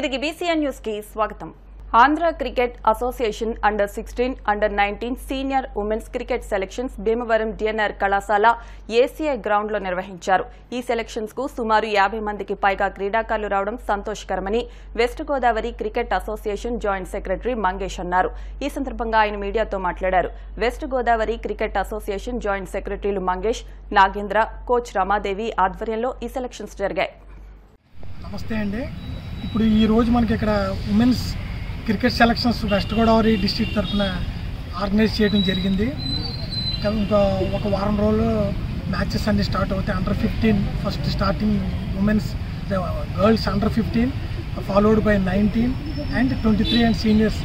తిరిగి BCN news కి స్వాగతం. ఆంధ్ర క్రికెట్ అసోసియేషన్ అండర్-16, under nineteen senior women's cricket selections Bhimavaram DNR కళాశాల ఏసీఐ గ్రౌండ్ లో నిర్వహించారు. ఈ సెలక్షన్స్ కు సుమారు 50 మందికి పైగా క్రీడాకారులు రావడం సంతోషకరమని west Godavari cricket association joint secretary Mangesh అన్నారు. ఈ సందర్భంగా ఆయన మీడియాతో మాట్లాడారు. West Godavari cricket association joint సెక్రటరీలు మంగేష్, నాగేంద్ర, కోచ్ రమాదేవి ఆధ్వర్యంలో ఈ సెలక్షన్స్ జరిగాయి. నమస్తే అండి. ఇప్పుడు ఈ రోజు మనకి ఇక్కడ women's cricket selections west Godavari district తరఫున ఆర్గనైజ్ చేయడం జరిగింది. ఇంకా ఒక వారం రోజులు మ్యాచెస్ అన్ని స్టార్ట్ అవుతాయి. Under fifteen first starting women's, girls under fifteen followed by 19 and 23 and seniors.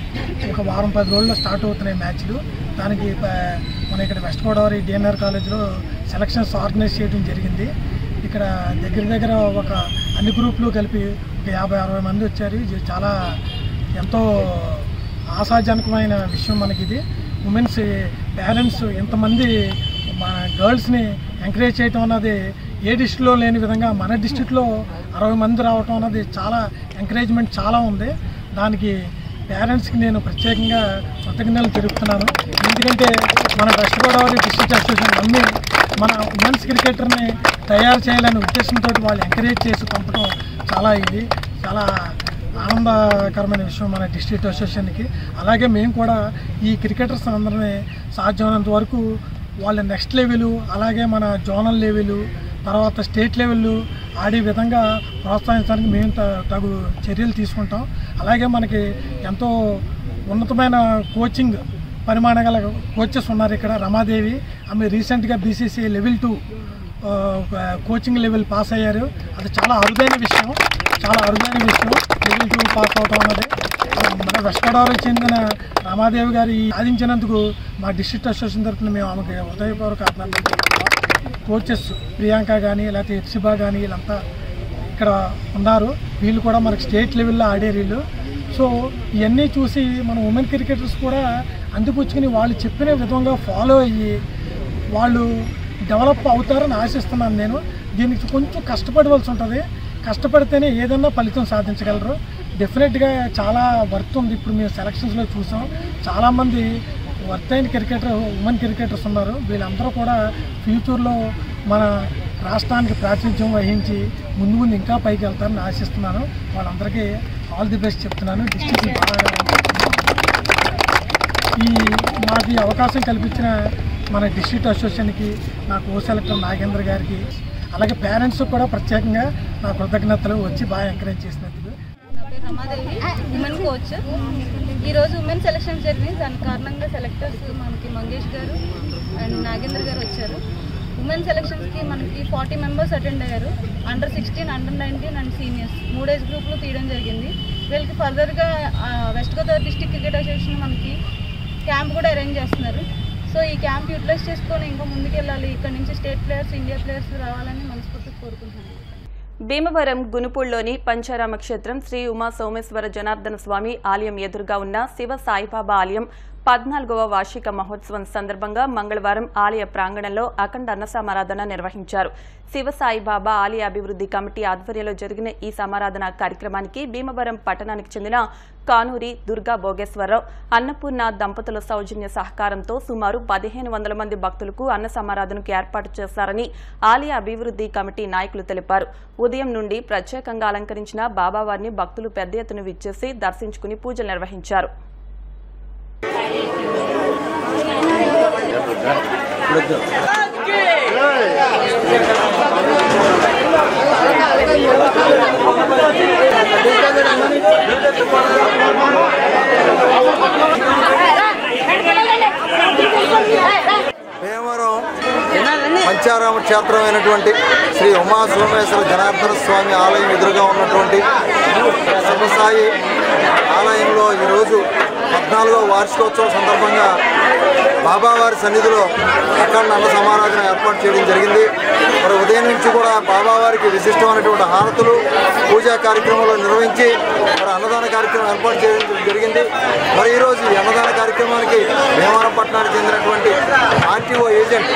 ఒక వారం 10 రోజుల్లో స్టార్ట్ అవుతున్నాయి మ్యాచ్లు. దానికి మన ఇక్కడ వెస్ట్ గోదావరి డిఎన్ఆర్ కాలేజ్లో సెలక్షన్స్ ఆర్గనైజ్ చేయడం జరిగింది. ఇక్కడ దగ్గర ఒక అన్ని గ్రూపులు కలిపి ఒక 50-60 మంది వచ్చారు. ఇది చాలా ఎంతో ఆశాజనకమైన విషయం మనకి. ఇది ఉమెన్స్ పేరెంట్స్ ఎంతమంది గర్ల్స్ని ఎంకరేజ్ చేయటం అన్నది ఏ డిస్ట్రిక్ట్లో లేని విధంగా మన డిస్ట్రిక్ట్లో 60 మంది రావటం అన్నది చాలా ఎంకరేజ్మెంట్ చాలా ఉంది. దానికి పేరెంట్స్కి నేను ప్రత్యేకంగా కృతజ్ఞతలు తెలుపుతున్నాను. ఎందుకంటే మన వెస్ట్ గోదావరి డిస్ట్రిక్ట్ అసోసియేషన్ నమ్మి మన ఉమెన్స్ క్రికెటర్ని తయారు చేయాలనే ఉద్దేశంతో వాళ్ళు ఎంకరేజ్ చేసి పంపడం చాలా ఆనందకరమైన విషయం మన డిస్ట్రిక్ట్ అసోసియేషన్కి. అలాగే మేము కూడా ఈ క్రికెటర్స్ అందరినీ సాధ్యమైనంత వరకు వాళ్ళ నెక్స్ట్ లెవెల్, అలాగే మన జోనల్ లెవెల్, తర్వాత స్టేట్ లెవెల్ ఆడే విధంగా ప్రోత్సహించడానికి మేము తగు చర్యలు తీసుకుంటాం. అలాగే మనకి ఎంతో ఉన్నతమైన కోచింగ్ పరిమాణ గల కోచెస్ ఉన్నారు ఇక్కడ. రమాదేవి ఆమె రీసెంట్గా BCC level 2 coaching level pass అయ్యారు. అది చాలా అరుదైన విషయం. లెవెల్ 2 పాస్ అవడం అన్నది మన వెస్ట్ గోదావరికి చెందిన రమాదేవి గారు సాధించినందుకు మా డిస్ట్రిక్ట్ అసోసియేషన్ తరఫున మేము ఆమెకి హృదయపూర్వక అభినందనలు. కోచెస్ ప్రియాంక కానీ లేకపోతే ఎప్సిబా కానీ వీళ్ళంతా ఇక్కడ ఉన్నారు. వీళ్ళు కూడా మనకి స్టేట్ లెవెల్లో ఆడారు వీళ్ళు. సో ఇవన్నీ చూసి మన ఉమెన్ క్రికెటర్స్ కూడా అందిపుచ్చుకుని వాళ్ళు చెప్పిన విధంగా ఫాలో అయ్యి వాళ్ళు డెవలప్ అవుతారని ఆశిస్తున్నాను నేను. దీనికి కొంచెం కష్టపడవలసి ఉంటుంది. కష్టపడితేనే ఏదన్నా ఫలితం సాధించగలరు. డెఫినెట్గా చాలా వర్త్ ఉంది. ఇప్పుడు మేము సెలక్షన్స్లో చూసాం, చాలామంది వర్త్ అయిన ఉమెన్ క్రికెటర్స్ ఉన్నారు. వీళ్ళందరూ కూడా ఫ్యూచర్లో మన రాష్ట్రానికి ప్రాతినిధ్యం వహించి ముందు ఇంకా పైకి వెళ్తారని ఆశిస్తున్నాను. వాళ్ళందరికీ ఆల్ ది బెస్ట్ చెప్తున్నాను. డిస్ట్రిక్ట్ బాగా నాకు ఈ అవకాశం కల్పించిన మన డిస్ట్రిక్ట్ అసోసియేషన్కి, నా కో సెలెక్టర్ నాగేంద్ర గారికి, అలాగే పేరెంట్స్ కూడా ప్రత్యేకంగా నా కృతజ్ఞతలు వచ్చి బాగా ఎంకరేజ్ చేసినందుకు. నా పేరు రమాదేవి, ఉమెన్ కోచ్. ఈరోజు ఉమెన్ సెలక్షన్ జరిగింది. దాని కారణంగా సెలెక్టర్స్ మనకి మంగేష్ గారు అండ్ నాగేంద్ర గారు వచ్చారు. ఉమెన్ సెలక్షన్స్కి మనకి 40 మెంబర్స్ అటెండ్ అయ్యారు. అండర్-16, అండర్-19 అండ్ సీనియర్స్ 3 ఏజ్ గ్రూప్లో తీయడం జరిగింది. వీళ్ళకి ఫర్దర్గా west Godavari district cricket association మనకి క్యాంప్ కూడా అరేంజ్ చేస్తున్నారు. సో ఈ క్యాంప్ యూటిలైజ్ చేసుకొని ఇంకా ముందుకెళ్ళాలి. ఇక్కడ నుంచి స్టేట్ ప్లేయర్స్, ఇండియా ప్లేయర్స్ రావాలని మనస్ఫూర్తిగా కోరుకుంటున్నాను. భీమవరం గునుపూల్లోని పంచారామ క్షేత్రం శ్రీ ఉమా సోమేశ్వర జనార్దన స్వామి ఆలయం ఎదురుగా ఉన్న శివ సాయిబాబా ఆలయం 14వ వార్షిక మహోత్సవం సందర్భంగా మంగళవారం ఆలయ ప్రాంగణంలో అఖండ అన్న సమారాధన నిర్వహించారు. శివ సాయిబాబా ఆలయ అభివృద్ధి కమిటీ ఆధ్వర్యంలో జరిగిన ఈ సమారాధన కార్యక్రమానికి భీమవరం పట్టణానికి చెందిన కానూరి దుర్గా భోగేశ్వరరావు, అన్నపూర్ణ దంపతుల సౌజన్య సహకారంతో సుమారు 1500 మంది భక్తులకు అన్న సమారాధనకు ఏర్పాటు చేశారని ఆలయ అభివృద్ధి కమిటీ నాయకులు తెలిపారు. ఉదయం నుండి ప్రత్యేకంగా అలంకరించిన బాబావారిని భక్తులు పెద్ద ఎత్తున విచ్చేసి దర్శించుకుని పూజలు నిర్వహించారు. భీమవరం పంచారామ క్షేత్రమైనటువంటి శ్రీ ఉమా సోమేశ్వర జనార్దన స్వామి ఆలయం ఎదురుగా ఉన్నటువంటి శివసాయి ఆలయంలో ఈరోజు 14వ వార్షికోత్సవం సందర్భంగా బాబావారి సన్నిధిలో అఖండ అన్న సమారాధన ఏర్పాటు చేయడం జరిగింది. మరి ఉదయం నుంచి కూడా బాబావారికి విశిష్టమైనటువంటి హారతులు, పూజా కార్యక్రమాలు నిర్వహించి మరి అన్నదాన కార్యక్రమం ఏర్పాటు చేయడం జరిగింది. మరి ఈరోజు ఈ అన్నదాన కార్యక్రమానికి భీమవరం పట్టణానికి చెందినటువంటి ఆర్టీఓ ఏజెంట్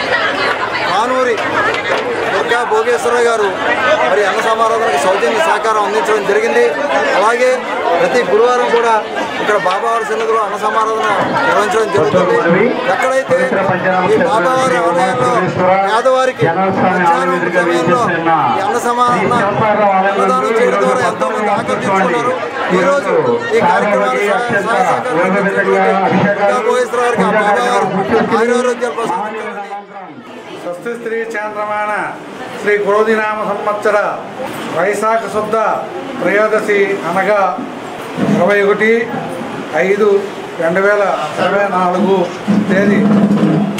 కానూరి దుర్గా భోగేశ్వరరావు గారు మరి అన్న సమారాధనకు సౌజన్య సహకారం అందించడం జరిగింది. అలాగే ప్రతి గురువారం కూడా ఇక్కడ బాబావారి సన్నిధిలో అన్న సమారాధన నిర్వహించడం జరుగుతుంది. ఎక్కడైతే ఈ బాబావారి ఆలయంలో పేదవారికి మధ్యాహ్నం సమయంలో ఈ అన్నదానం చేయడం ద్వారా ఎంతో మంది ఆకర్షించుకున్నారు. ఈరోజు ఈ కార్యక్రమాన్ని సహాయ సహకారం ఆయురారోగ్యాల స్వస్తి శ్రీ చాంద్రమాన శ్రీ క్రోధినామ సంవత్సర వైశాఖ శుద్ధ త్రయోదశి అనగా 21/5/2024 తేదీ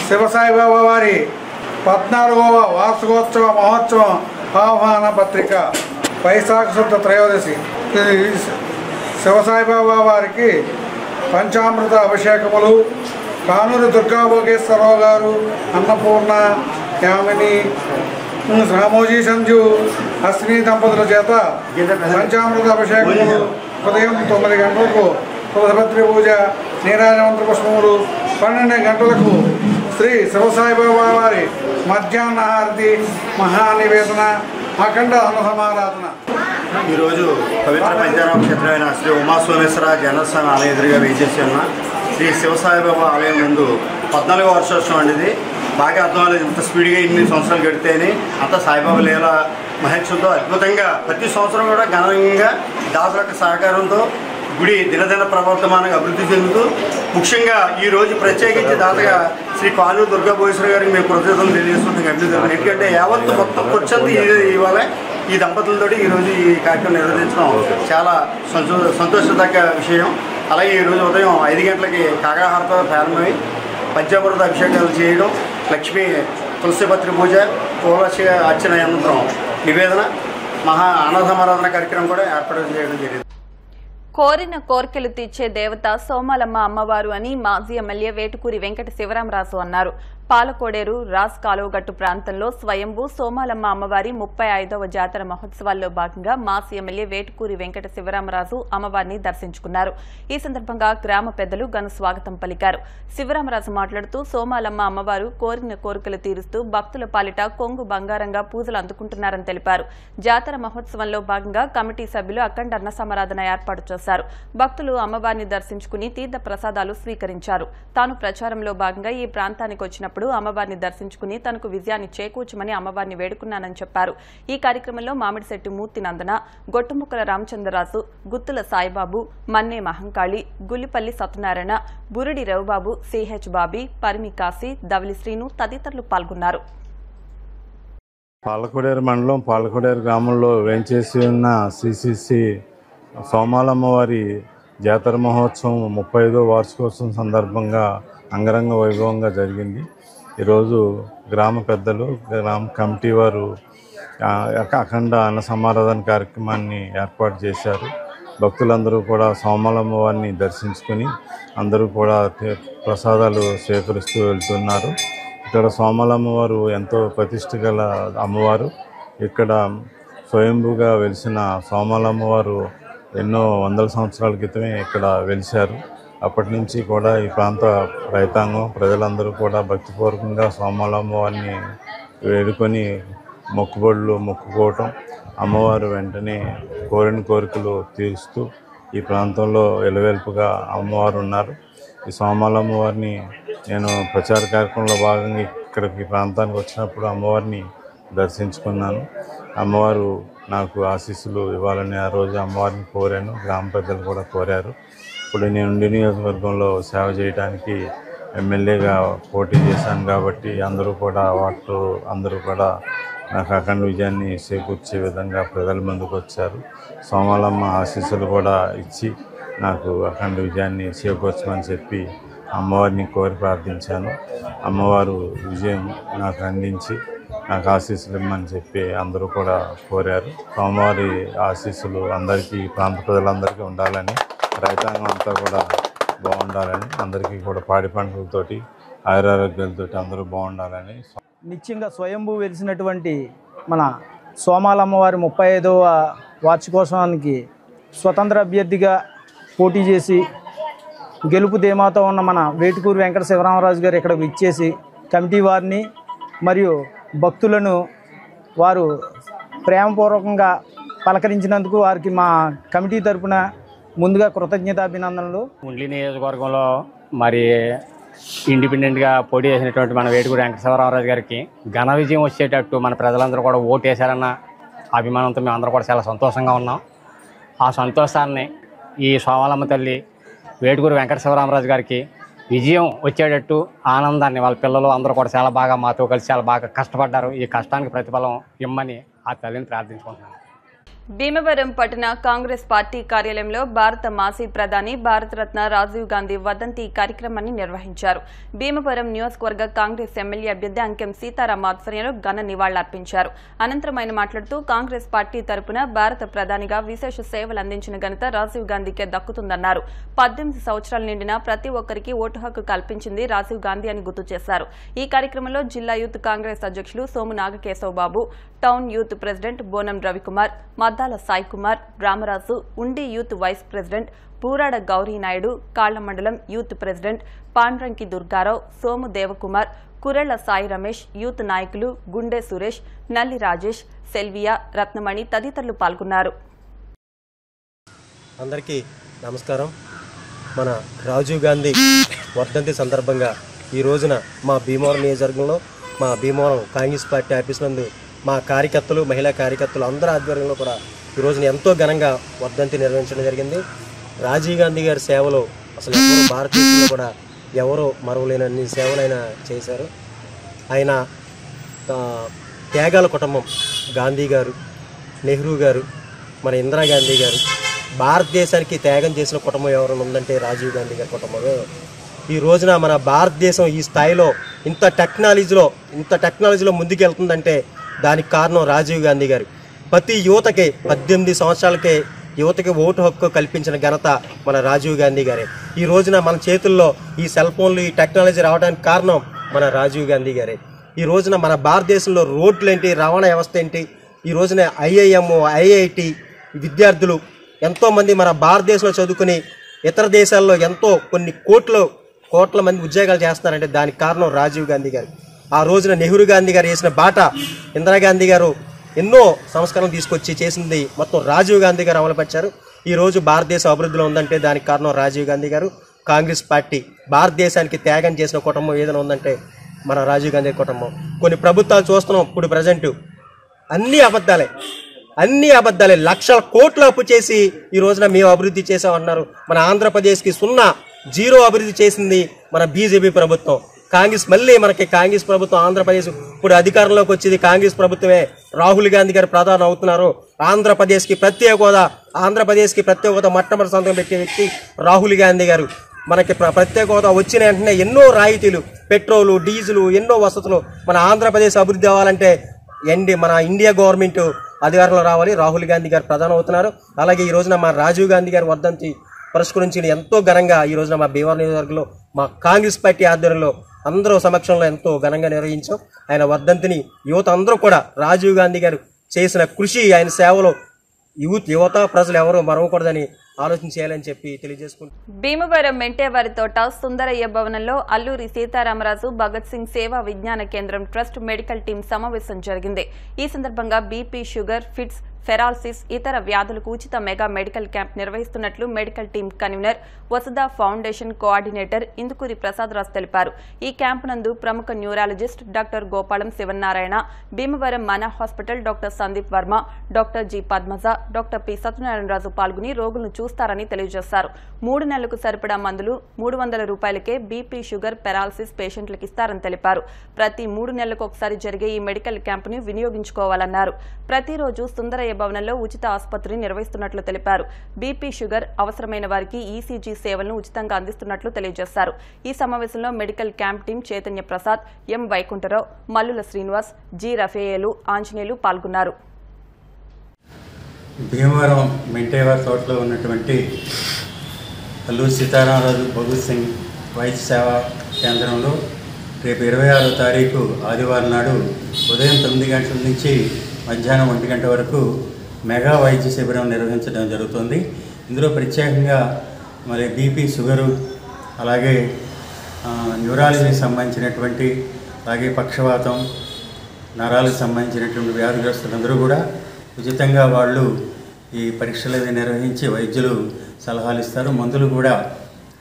శివసాయిబాబా వారి 14వ వార్షికోత్సవ మహోత్సవం ఆహ్వాన పత్రిక వైశాఖ శుద్ధ త్రయోదశి. శివసాయిబాబా వారికి పంచామృత అభిషేకములు కానూరు దుర్గాభోగేశ్వరరావు గారు, అన్నపూర్ణ, యామిని, రామోజీ సంజు, అశ్విని దంపతుల చేత పంచామృత అభిషేకములు ఉదయం 9 గంటలకు తులసిపత్రి పూజ, నీరాజమంత్ర పుష్పములు 12 గంటలకు శ్రీ శివసాయిబాబా వారి మధ్యాహ్న హారతి, మహానివేదన, అఖండ అన్న సమారాధన. ఈరోజు పవిత్ర పంచారామ క్షేత్రమైన శ్రీ ఉమాసోమేశ్వర జనార్దన ఆలయం ఎదురుగా వేయించేసి ఉన్న శ్రీ శివసాయిబాబా ఆలయం ముందు 14వ వర్షోత్సవం అండి. ఇది బాగా అర్థం అవ్వలేదు, ఇంత స్పీడ్గా ఇన్ని సంవత్సరాలు గడితేనే అంత సాయిబాబా లీల మహేశ్వరుతో అద్భుతంగా ప్రతి సంవత్సరం కూడా ఘనంగా దాసుల యొక్క సహకారంతో గుడి దినదిన ప్రవర్తమానంగా అభివృద్ధి చెందుతూ, ముఖ్యంగా ఈరోజు ప్రత్యేకించి దాతగా శ్రీ కానూరు దుర్గాభోగేశ్వర గారికి మేము కృతజ్ఞతలు తెలియజేసుకుంటాం. అభివృద్ధి ఎందుకంటే యావత్తు మొత్తం కూర్చొని ఇవాళ ఈ దంపతులతో ఈరోజు ఈ కార్యక్రమం నిర్వహించడం చాలా సంతోషదగ్గ విషయం. అలాగే ఈరోజు ఉదయం 5 గంటలకి కాకాహారతో ప్రారంభమై పంచామృత అభిషేకాలు చేయడం, లక్ష్మీ తులసిపత్రి పూజ, తులసి అర్చన అనంతరం నివేదన, మహా అన్నసమారాధన కార్యక్రమం కూడా ఏర్పాటు చేయడం జరిగింది. కోరిన కోర్కెలు తీర్చే దేవత సోమాలమ్మ అమ్మవారు అని మాజీ ఎమ్మెల్యే వేటుకూరి వెంకట శివరామరాజు అన్నారు. పాలకోడేరు రాస్ కాలువగట్టు ప్రాంతంలో స్వయంభూ సోమాలమ్మ అమ్మవారి 35వ జాతర మహోత్సవాల్లో భాగంగా మాజీ ఎమ్మెల్యే వేటుకూరి వెంకట శివరామరాజు అమ్మవారిని దర్శించుకున్నారు. ఈ సందర్భంగా గ్రామ పెద్దలు ఘన స్వాగతం పలికారు. శివరామరాజు మాట్లాడుతూ సోమాలమ్మ అమ్మవారు కోరిన కోరికలు తీరుస్తూ భక్తుల పాలిట కొంగు బంగారంగా పూజలు అందుకుంటున్నారని తెలిపారు. జాతర మహోత్సవంలో భాగంగా కమిటీ సభ్యులు అఖండ అన్న సమారాధన ఏర్పాటు చేశారు. భక్తులు అమ్మవారిని దర్శించుకుని తీర్థ ప్రసాదాలు స్వీకరించారు. తాను ప్రచారంలో భాగంగా ఈ ప్రాంతానికి వచ్చినప్పుడు అమ్మవారిని దర్శించుకుని తనకు విజయాన్ని చేకూర్చమని అమ్మవారిని వేడుకున్నానని చెప్పారు. ఈ కార్యక్రమంలో మామిడిశెట్టి మూర్తి నందన, గొట్టుముక్కల రామచంద్రరాజు, గుత్తుల సాయిబాబు, మన్నే మహంకాళి, గుల్లిపల్లి సత్యనారాయణ, బురుడి రవిబాబు, సిహెచ్ బాబీ, పరిమి కాశీ, దవలి శ్రీను తదితరులు పాల్గొన్నారు. పాలకోడేరు మండలం పాలకోడేరు గ్రామంలో వేంచేసి ఉన్న శ్రీ సోమాలమ్మవారి జాతర మహోత్సవం 35వ వార్షికోత్సవం సందర్భంగా అంగరంగ వైభవంగా జరిగింది. ఈరోజు గ్రామ పెద్దలు, గ్రామ కమిటీ వారు అఖండ అన్న సమారాధన కార్యక్రమాన్ని ఏర్పాటు చేశారు. భక్తులందరూ కూడా సోమాలమ్మ వారిని దర్శించుకుని అందరూ కూడా ప్రసాదాలు స్వీకరిస్తూ వెళ్తున్నారు. ఇక్కడ సోమాలమ్మ వారు ఎంతో ప్రతిష్ఠ గల అమ్మవారు. ఇక్కడ స్వయంభూగా వెలిసిన సోమాలమ్మ వారు ఎన్నో వందల సంవత్సరాల క్రితమే ఇక్కడ వెలిశారు. అప్పటి నుంచి కూడా ఈ ప్రాంత రైతాంగం ప్రజలందరూ కూడా భక్తిపూర్వకంగా సోమాలమ్మ వారిని వేడుకొని మొక్కుబడులు మొక్కుకోవటం, అమ్మవారు వెంటనే కోరిన కోరికలు తీరుస్తూ ఈ ప్రాంతంలో ఎలవేల్పుగా అమ్మవారు ఉన్నారు. ఈ సోమాలమ్మ వారిని నేను ప్రచార కార్యక్రమంలో భాగంగా ఇక్కడికి ప్రాంతానికి వచ్చినప్పుడు అమ్మవారిని దర్శించుకున్నాను. అమ్మవారు నాకు ఆశీస్సులు ఇవ్వాలని ఆ రోజు అమ్మవారిని కోరాను. గ్రామ పెద్దలు కూడా కోరారు. ఇప్పుడు నేను నియోజకవర్గంలో సేవ చేయడానికి ఎమ్మెల్యేగా పోటీ చేశాను కాబట్టి అందరూ కూడా నాకు అఖండ విజయాన్ని చేకూర్చే విధంగా ప్రజల ముందుకు వచ్చారు. సోమాలమ్మ ఆశీస్సులు కూడా ఇచ్చి నాకు అఖండ విజయాన్ని చేకూర్చమని చెప్పి అమ్మవారిని కోరి ప్రార్థించాను. అమ్మవారు విజయం నాకు అందించి నాకు ఆశీస్సులు ఇమ్మని చెప్పి అందరూ కూడా కోరారు. సోమవారి ఆశీస్సులు అందరికీ, ప్రాంత ప్రజలందరికీ ఉండాలని, రైతాంగం అంతా కూడా బాగుండాలని, అందరికీ కూడా పాడి పంటలతోటి ఆయురారోగ్యాలతో అందరూ బాగుండాలని. నిత్యంగా స్వయంభూ వెలిసినటువంటి మన సోమాలమ్మవారి 35వ వార్షికోత్సవానికి స్వతంత్ర అభ్యర్థిగా పోటీ చేసి గెలుపు ధీమాతో ఉన్న మన వేటుకూరి వెంకట శివరామరాజు గారు ఇక్కడ విచ్చేసి కమిటీ వారిని మరియు భక్తులను వారు ప్రేమపూర్వకంగా పలకరించినందుకు వారికి మా కమిటీ తరపున ముందుగా కృతజ్ఞతాభినందనలు. ఉండ్లి నియోజకవర్గంలో మరి ఇండిపెండెంట్గా పోటీ చేసినటువంటి మన వేటుకూరి వెంకటశివరామరాజు గారికి ఘన విజయం వచ్చేటట్టు మన ప్రజలందరూ కూడా ఓటు వేశారన్న అభిమానంతో మేము అందరూ కూడా చాలా సంతోషంగా ఉన్నాం. ఆ సంతోషాన్ని ఈ సోమాలమ్మ తల్లి వేటుకూరి వెంకటశివరామరాజు గారికి విజయం వచ్చేటట్టు ఆనందాన్ని వాళ్ళ పిల్లలు అందరూ కూడా చాలా బాగా మాతో కలిసి చాలా బాగా కష్టపడ్డారు. ఈ కష్టానికి ప్రతిఫలం ఇమ్మని ఆ తల్లిని ప్రార్థించుకుంటున్నాను. భీమవరం పట్టణ కాంగ్రెస్ పార్టీ కార్యాలయంలో భారత మాజీ ప్రధాని భారతరత్న రాజీవ్ గాంధీ వర్ధంతి కార్యక్రమాన్ని నిర్వహించారు. భీమవరం నియోజకవర్గ కాంగ్రెస్ ఎమ్మెల్యే అభ్యర్థి అంకెం సీతారాం ఆధ్వర్యంలో ఘన నివాళులర్పించారు. అనంతరం ఆయన మాట్లాడుతూ కాంగ్రెస్ పార్టీ తరపున భారత ప్రధానిగా విశేష సేవలు అందించిన ఘనత రాజీవ్ గాంధీకే దక్కుతుందన్నారు. 18 సంవత్సరాలు నిండిన ప్రతి ఒక్కరికి ఓటు హక్కు కల్పించింది రాజీవ్ గాంధీ అని గుర్తు చేశారు. ఈ కార్యక్రమంలో జిల్లా యూత్ కాంగ్రెస్ అధ్యక్షులు సోము నాగకేశవబాబు, టౌన్ యూత్ ప్రెసిడెంట్ బోనం రవికుమార్, మద్దాల సాయి కుమార్, రామరాజు, ఉండి యూత్ వైస్ ప్రెసిడెంట్ పూరాడ గౌరీనాయుడు, కాళ్ల మండలం youth president Pandranki Durgarao, Somu Devakumar, Kurella Sai Ramesh, youth నాయకులు గుండె సురేష్, నల్లి రాజేష్, సెల్వియా, రత్నమణి తదితరులు పాల్గొన్నారు. అందరికీ నమస్కారం. మన రాజీవ్ గాంధీ వర్ధంతి సందర్భంగా ఈ రోజున మా భీమవరం నియోజకవర్గంలో మా భీమవరం కాంగ్రెస్ పార్టీ ఆఫీస్ నందు మా కార్యకర్తలు, మహిళా కార్యకర్తలు అందరి ఆధ్వర్యంలో కూడా ఈ రోజున ఎంతో ఘనంగా వర్ధంతి నిర్వహించడం జరిగింది. రాజీవ్ గాంధీ గారి సేవలు అసలు ఎవరు భారతదేశంలో కూడా ఎవరో మరవలేనన్ని సేవలు ఆయన చేశారు. ఆయన త్యాగాల కుటుంబం గాంధీ గారు, నెహ్రూ గారు, మన ఇందిరాగాంధీ గారు, భారతదేశానికి త్యాగం చేసిన కుటుంబం ఎవరైనా ఉందంటే రాజీవ్ గాంధీ గారి కుటుంబమే. ఈ రోజున మన భారతదేశం ఈ స్థాయిలో ఇంత టెక్నాలజీలో ముందుకెళ్తుందంటే దానికి కారణం రాజీవ్ గాంధీ గారు. ప్రతి యువతకి 18 సంవత్సరాలకే యువతకి ఓటు హక్కు కల్పించిన ఘనత మన రాజీవ్ గాంధీ గారే. ఈ రోజున మన చేతుల్లో ఈ సెల్ ఫోన్లు, ఈ టెక్నాలజీ రావడానికి కారణం మన రాజీవ్ గాంధీ గారే. ఈ రోజున మన భారతదేశంలో రోడ్లు ఏంటి, రవాణా వ్యవస్థ ఏంటి, ఈ రోజున IIM, IIT విద్యార్థులు ఎంతోమంది మన భారతదేశంలో చదువుకుని ఇతర దేశాల్లో ఎంతో కొన్ని కోట్ల మంది ఉద్యోగాలు చేస్తున్నారంటే దానికి కారణం రాజీవ్ గాంధీ గారు. ఆ రోజున నెహ్రూ గాంధీ గారు వేసిన బాట ఇందిరాగాంధీ గారు ఎన్నో సంస్కరణలు తీసుకొచ్చి చేసింది మొత్తం రాజీవ్ గాంధీ గారు అమలుపరిచారు. ఈ రోజు భారతదేశం అభివృద్ధిలో ఉందంటే దానికి కారణం రాజీవ్ గాంధీ గారు. కాంగ్రెస్ పార్టీ భారతదేశానికి త్యాగం చేసిన కుటుంబం ఏదైనా ఉందంటే మన రాజీవ్ గాంధీ కుటుంబం. కొన్ని ప్రభుత్వాలు చూస్తున్నాం ఇప్పుడు ప్రజెంట్ అన్ని అబద్ధాలే. లక్షల కోట్లు అప్పు చేసి ఈ రోజున మేము అభివృద్ధి చేసామన్నారు. మన ఆంధ్రప్రదేశ్కి 0 అభివృద్ధి చేసింది మన బీజేపీ ప్రభుత్వం. కాంగ్రెస్ ప్రభుత్వం ఆంధ్రప్రదేశ్ ఇప్పుడు అధికారంలోకి వచ్చేది కాంగ్రెస్ ప్రభుత్వమే. రాహుల్ గాంధీ గారు ప్రధాని అవుతున్నారు. ఆంధ్రప్రదేశ్కి ప్రత్యేక హోదా మొట్టమొదటి సంతకం పెట్టే వ్యక్తి రాహుల్ గాంధీ గారు. మనకి ప్రత్యేక హోదా వచ్చిన వెంటనే ఎన్నో రాయితీలు, పెట్రోలు, డీజిల్, ఎన్నో వసతులు. మన ఆంధ్రప్రదేశ్ అభివృద్ధి అవ్వాలంటే మన ఇండియా గవర్నమెంట్ అధికారంలో రావాలి. రాహుల్ గాంధీ గారు ప్రధాని అవుతున్నారు. అలాగే ఈ రోజున మా రాజీవ్ గాంధీ గారి వర్ధంతి పురస్కరించి ఎంతో ఘనంగా ఈ రోజున మా భీమవరం నియోజకవర్గంలో మా కాంగ్రెస్ పార్టీ ఆధ్వర్యంలో అందరూ సమక్షంలో ఎంతో ఘనంగా నిర్వహించాం. ఆయన వర్ధంతిని యువత అందరూ కూడా రాజీవ్ గాంధీ గారు చేసిన కృషి, ఆయన సేవలో యువత ప్రజలు ఎవరు మరవకూడదని ఆలోచన చేయాలని చెప్పి తెలియజేసుకుంటాం. భీమవరం మెంటేవారి తోట సుందరయ్య భవనంలో అల్లూరి సీతారామరాజు భగత్ సింగ్ సేవా విజ్ఞాన కేంద్రం ట్రస్ట్ మెడికల్ టీం సమావేశం జరిగింది. ఈ సందర్భంగా బీపీ, షుగర్, ఫిట్స్, ఫెరాలసిస్ ఇతర వ్యాధులకు ఉచిత మెగా మెడికల్ క్యాంప్ నిర్వహిస్తున్నట్లు మెడికల్ టీం కన్వీనర్, వసుధ ఫౌండేషన్ కోఆర్డినేటర్ ఇందుకూరి ప్రసాదరాజు తెలిపారు. ఈ క్యాంపు నందు ప్రముఖ న్యూరాలజిస్ట్ డాక్టర్ గోపాలం శివనారాయణ, భీమవరం మన hospital doctor Sandeep Varma, doctor G Padmaja, doctor P Satyanarayanaraju పాల్గొని రోగులను చూస్తారని తెలియజేశారు. 3 నెలలకు సరిపడా మందులు 300 రూపాయలకే బీపీ, షుగర్, పెరాలసిస్ పేషెంట్లకు ఇస్తారని తెలిపారు. ప్రతి 3 నెలలకు ఒకసారి జరిగే ఈ మెడికల్ క్యాంపుని వినియోగించుకోవాలన్నారు. ప్రతిరోజు సుందరయ్య భవనంలో ఉచిత ఆసుపత్రిని నిర్వహిస్తున్నట్లు తెలిపారు. బీపీ, షుగర్ అవసరమైన వారికి ఈసీజీ సేవలను ఉచితంగా అందిస్తున్నట్లు తెలియజేశారు. ఈ సమావేశంలో medical camp team Chaitanya Prasad, M Vaikuntharao, Mallula Srinivas, G Rafayelu, Anjaneyulu పాల్గొన్నారు. భీమవరం మెంటేవారి తోటలో ఉన్నటువంటి అల్లూరి సీతారామరాజు భగత్ సింగ్ వైద్య సేవా కేంద్రంలో రేపు 26వ తారీఖు ఆదివారం నాడు ఉదయం 9 గంటల నుంచి మధ్యాహ్నం 1 గంట వరకు మెగా వైద్య శిబిరం నిర్వహించడం జరుగుతుంది. ఇందులో ప్రత్యేకంగా మరి బీపీ, షుగరు, అలాగే న్యూరాలజీకి సంబంధించినటువంటి, అలాగే పక్షవాతం, నరాలకు సంబంధించినటువంటి వ్యాధిగ్రస్తులందరూ కూడా ఉచితంగా వాళ్ళు ఈ పరీక్షలు నిర్వహించి వైద్యులు సలహాలు ఇస్తారు. మందులు కూడా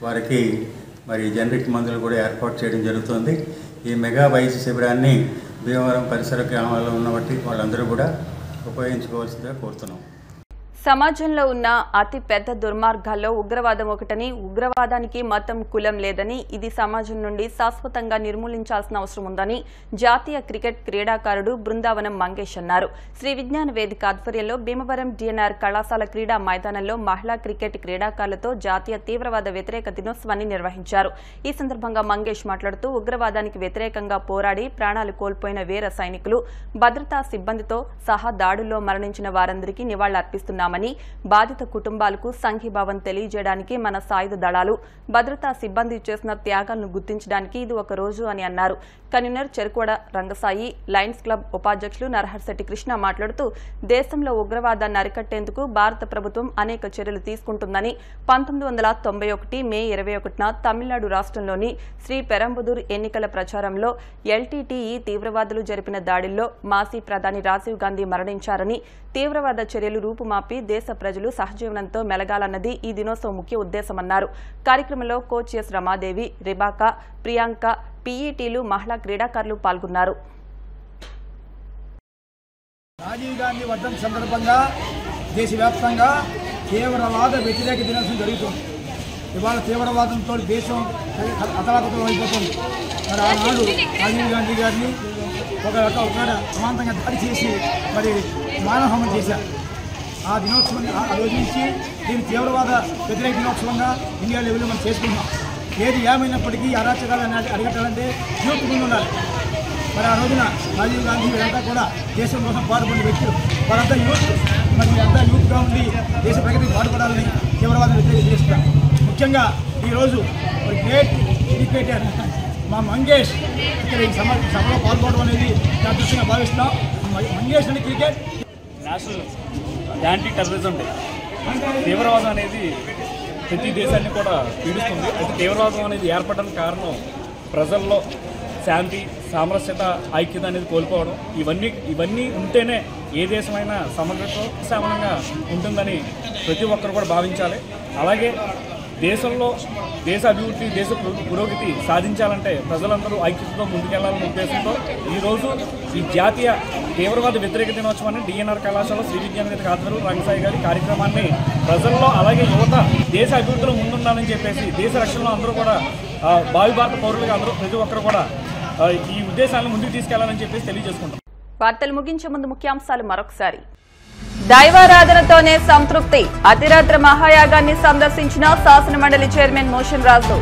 వారికి మరి జనరిక్ మందులు కూడా ఏర్పాటు చేయడం జరుగుతుంది. ఈ మెగా వైద్య శిబిరాన్ని భీమవరం పరిసర గ్రామాల్లో ఉన్నవాటి వాళ్ళందరూ కూడా ఉపయోగించుకోవాల్సిందిగా కోరుతున్నాం. సమాజంలో ఉన్న అతి పెద్ద దుర్మార్గాల్లో ఉగ్రవాదం ఒకటని, ఉగ్రవాదానికి మతం కులం లేదని, ఇది సమాజం నుండి శాశ్వతంగా నిర్మూలించాల్సిన అవసరం ఉందని జాతీయ క్రికెట్ క్రీడాకారుడు బృందావనం మంగేష్ అన్నారు. శ్రీ విజ్ఞాన వేదిక ఆధ్వర్యంలో భీమవరం డిఎన్ఆర్ కళాశాల క్రీడా మైదానంలో మహిళా క్రికెట్ క్రీడాకారులతో జాతీయ తీవ్రవాద వ్యతిరేక దినోత్సవాన్ని నిర్వహించారు. ఈ సందర్భంగా మంగేష్ మాట్లాడుతూ ఉగ్రవాదానికి వ్యతిరేకంగా పోరాడి ప్రాణాలు కోల్పోయిన వీర సైనికులు, భద్రతా సిబ్బందితో సహా దాడుల్లో మరణించిన వారందరికీ నివాళులర్పిస్తున్నారు. బాధిత కుటుంబాలకు సంఘీభావం తెలియజేయడానికి మన సాయుధ దళాలు, భద్రతా సిబ్బంది చేసిన త్యాగాలను గుర్తించడానికి ఇది ఒక రోజు అని అన్నారు. కన్వీనర్ చెరుకోడ రంగసాయి, లయన్స్ క్లబ్ ఉపాధ్యక్షులు నరహర్శెట్టి కృష్ణ మాట్లాడుతూ దేశంలో ఉగ్రవాదాన్ని అరికట్టేందుకు భారత ప్రభుత్వం అనేక చర్యలు తీసుకుంటుందని, 1991 మే 21న తమిళనాడు రాష్ట్రంలోని శ్రీ పెరంబుదూర్ ఎన్నికల ప్రచారంలో ఎల్టీటీఈ తీవ్రవాదులు జరిపిన దాడిల్లో మాజీ ప్రధాని రాజీవ్ గాంధీ మరణించారని, తీవ్రవాద చర్యలు రూపుమాపి దేశ ప్రజలు సహజీవనంతో మెలగాలన్నది ఈ దినోత్సవం ముఖ్య ఉద్దేశమన్నారు. కార్యక్రమంలో కోచ్ ఎస్ రమాదేవి, రిబాకా, ప్రియాంక, పీఈటీలు, మహిళా క్రీడాకారులు పాల్గొన్నారు. రాజీవ్ గాంధీ వర్ధంతి సందర్భంగా దేశవ్యాప్తంగా తీవ్రవాద వ్యతిరేక దినోత్సవం జరుగుతుంది. ఇవాళ తీవ్రవాదంతో దేశం అతలాకుతలం అయిపోతుంది. మరి ఆనాడు రాజీవ్ గాంధీ గారిని ఒక సమాంతంగా దాడి చేసి మరి మానవహత్య చేశారు. ఆ దినోత్సవం ఆ రోజు నుంచి దీన్ని తీవ్రవాద వ్యతిరేక దినోత్సవంగా ఇండియా లెవెల్లో మనం చేసుకుంటున్నాం. ఏది ఏమైనప్పటికీ అరాచకాలు అరికట్టాలంటే యూత్ ముందు ఉండాలి. మరి ఆ రోజున రాజీవ్ గాంధీ వీరంతా కూడా దేశం కోసం పాటుపడిన వ్యక్తులు, వారంతా యూత్, మరి వీరంతా యూత్గా ఉండి దేశ ప్రగతికి పాటుపడాలని తీవ్రవాదం వ్యతిరేకిస్తారు. ముఖ్యంగా ఈరోజు మరి గ్రేట్ ఎడ్యుకేటర్ మా మంగేష్ ఇక్కడ ఈ సభలో పాల్గొనడం అనేది నా దృష్టిగా భావిస్తున్నాం. మంగేష్ అని cricket national anti terrorism day. తీవ్రవాదం అనేది ప్రతి దేశాన్ని కూడా పీడిస్తుంది. అయితే తీవ్రవాదం అనేది ఏర్పడడానికి కారణం ప్రజల్లో శాంతి, సామరస్యత, ఐక్యత అనేది కోల్పోవడం. ఇవన్నీ ఉంటేనే ఏ దేశమైనా సమగ్రతో సమానంగా ఉంటుందని ప్రతి ఒక్కరు కూడా భావించాలి. అలాగే దేశంలో దేశ అభివృద్ధి, దేశ పురోగతి సాధించాలంటే ప్రజలందరూ ఐక్యతతో ముందుకెళ్లాలనే ఉద్దేశంతో ఈరోజు ఈ జాతీయ తీవ్రవాద వ్యతిరేక దినోత్సవాన్ని డిఎన్ఆర్ కళాశాల శ్రీ విజ్ఞాన వేదిక ఆధ్వర్యంలో రంగసాయి గారి కార్యక్రమాన్ని ప్రజల్లో అలాగే యువత దేశ అభివృద్ధిలో ముందుండాలని చెప్పేసి, దేశ రక్షణలో అందరూ కూడా భావి భారత పౌరులుగా అందరూ ప్రతి ఒక్కరు కూడా ఈ ఉద్దేశాలను ముందుకు తీసుకెళ్లాలని చెప్పేసి తెలియజేసుకుంటాం. వార్తలు ముగించే ముందు ముఖ్యాంశాలు మరొకసారి. దైవారాధనతోనే సంతృప్తి, అతిరాత్ర మహాయాగాన్ని సందర్శించిన శాసనమండలి చైర్మన్ మోషన్ రాజు.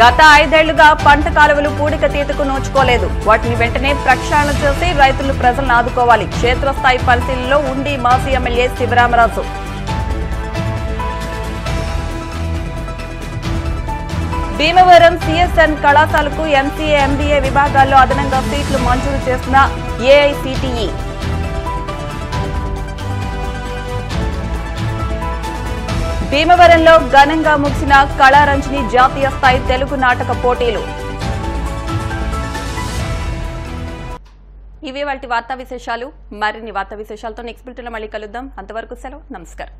గత 5 ఏళ్లుగా పంట కాలువలు పూడిక తీతకు నోచుకోలేదు. వాటిని వెంటనే ప్రక్షాళన చేసి రైతులు ప్రజలను ఆదుకోవాలి. క్షేత్రస్థాయి పరిశీలనలో ఉండి మాజీ ఎమ్మెల్యే శివరామరాజు. భీమవరం సిఎస్ఎన్ కళాశాలకు ఎంసీఏ, ఎంబీఏ విభాగాల్లో అదనంగా సీట్లు మంజూరు చేసిన ఏఐసీటీఈ. భీమవరంలో ఘనంగా ముగిసిన కళారంజని జాతీయ స్థాయి తెలుగు నాటక పోటీలు. ఇవి వాటి వార్తా విశేషాలు. మరిన్ని వార్తా విశేషాలతో నెక్స్ట్ బులెటిన్లో మళ్ళీ కలుద్దాం. అంతవరకు సెలవు, నమస్కారం.